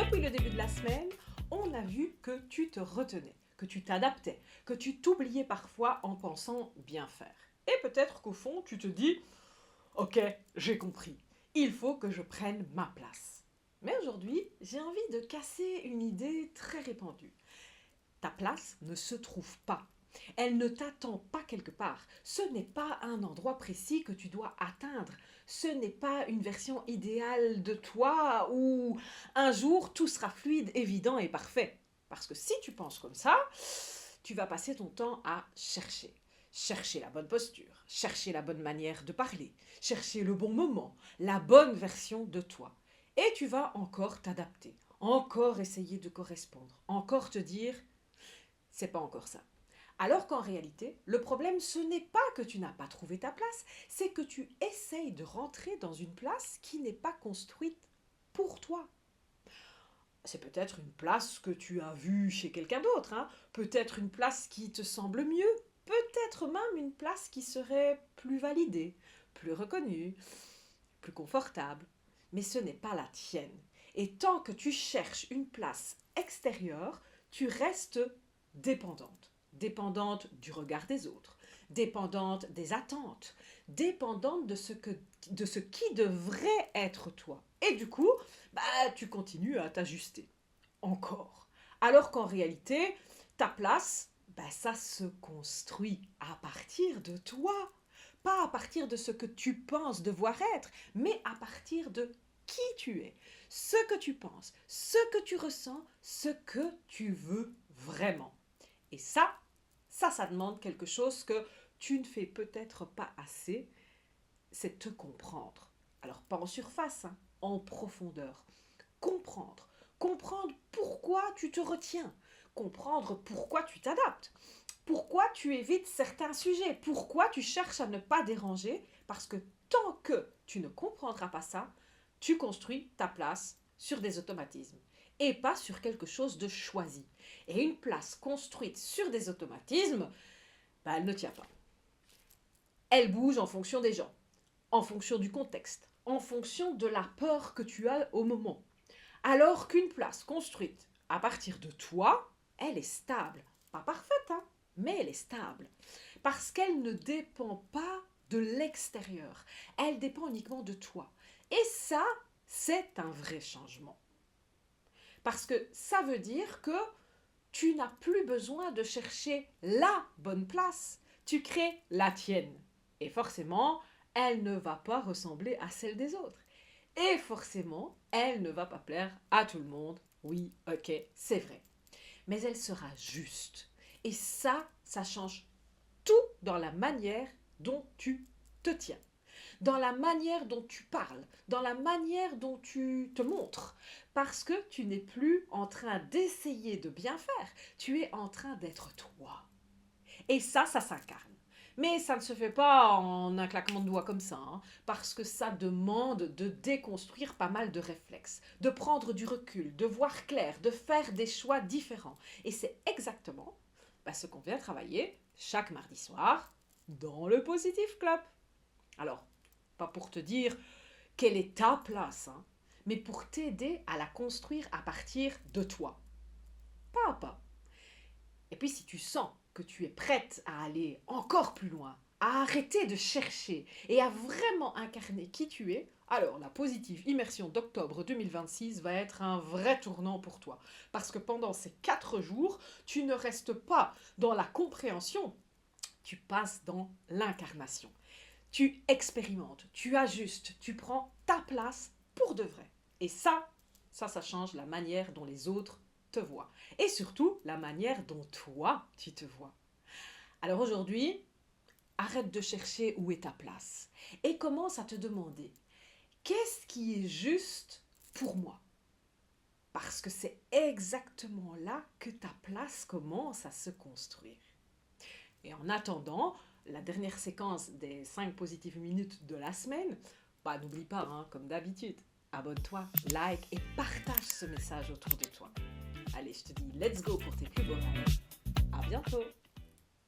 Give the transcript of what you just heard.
Depuis le début de la semaine, on a vu que tu te retenais, que tu t'adaptais, que tu t'oubliais parfois en pensant bien faire. Et peut-être qu'au fond, tu te dis « Ok, j'ai compris, il faut que je prenne ma place ». Mais aujourd'hui, j'ai envie de casser une idée très répandue. Ta place ne se trouve pas. Elle ne t'attend pas quelque part. Ce n'est pas un endroit précis que tu dois atteindre. Ce n'est pas une version idéale de toi où un jour tout sera fluide, évident et parfait. Parce que si tu penses comme ça, tu vas passer ton temps à chercher. Chercher la bonne posture, chercher la bonne manière de parler, chercher le bon moment, la bonne version de toi. Et tu vas encore t'adapter, encore essayer de correspondre, encore te dire « c'est pas encore ça ». Alors qu'en réalité, le problème, ce n'est pas que tu n'as pas trouvé ta place, c'est que tu essayes de rentrer dans une place qui n'est pas construite pour toi. C'est peut-être une place que tu as vue chez quelqu'un d'autre, peut-être une place qui te semble mieux, peut-être même une place qui serait plus validée, plus reconnue, plus confortable. Mais ce n'est pas la tienne. Et tant que tu cherches une place extérieure, tu restes dépendante. Dépendante du regard des autres, dépendante des attentes, dépendante de ce qui devrait être toi. Et du coup, tu continues à t'ajuster. Encore. Alors qu'en réalité, ta place, ça se construit à partir de toi. Pas à partir de ce que tu penses devoir être, mais à partir de qui tu es, ce que tu penses, ce que tu ressens, ce que tu veux vraiment. Et ça demande quelque chose que tu ne fais peut-être pas assez, c'est te comprendre. Alors pas en surface, en profondeur. Comprendre. Comprendre pourquoi tu te retiens. Comprendre pourquoi tu t'adaptes. Pourquoi tu évites certains sujets. Pourquoi tu cherches à ne pas déranger. Parce que tant que tu ne comprendras pas ça, tu construis ta place sur des automatismes et pas sur quelque chose de choisi. Et une place construite sur des automatismes, elle ne tient pas. Elle bouge en fonction des gens, en fonction du contexte, en fonction de la peur que tu as au moment. Alors qu'une place construite à partir de toi, elle est stable. Pas parfaite, mais elle est stable. Parce qu'elle ne dépend pas de l'extérieur. Elle dépend uniquement de toi. Et ça, c'est un vrai changement. Parce que ça veut dire que tu n'as plus besoin de chercher la bonne place. Tu crées la tienne. Et forcément, elle ne va pas ressembler à celle des autres. Et forcément, elle ne va pas plaire à tout le monde. Oui, ok, c'est vrai. Mais elle sera juste. Et ça change tout dans la manière dont tu te tiens. Dans la manière dont tu parles, dans la manière dont tu te montres. Parce que tu n'es plus en train d'essayer de bien faire, tu es en train d'être toi. Et ça s'incarne. Mais ça ne se fait pas en un claquement de doigts comme ça, parce que ça demande de déconstruire pas mal de réflexes, de prendre du recul, de voir clair, de faire des choix différents. Et c'est exactement ce qu'on vient travailler chaque mardi soir dans le Positive Club. Alors, pas pour te dire quelle est ta place, mais pour t'aider à la construire à partir de toi, pas à pas. Et puis si tu sens que tu es prête à aller encore plus loin, à arrêter de chercher et à vraiment incarner qui tu es, alors la Positive Immersion d'octobre 2026 va être un vrai tournant pour toi. Parce que pendant ces 4 jours, tu ne restes pas dans la compréhension, tu passes dans l'incarnation. Tu expérimentes, tu ajustes, tu prends ta place pour de vrai. Et ça change la manière dont les autres te voient. Et surtout, la manière dont toi, tu te vois. Alors aujourd'hui, arrête de chercher où est ta place et commence à te demander qu'est-ce qui est juste pour moi. Parce que c'est exactement là que ta place commence à se construire. Et en attendant, la dernière séquence des 5 positives minutes de la semaine, n'oublie pas, comme d'habitude, abonne-toi, like et partage ce message autour de toi. Allez, je te dis let's go pour tes plus beaux rêves. À bientôt!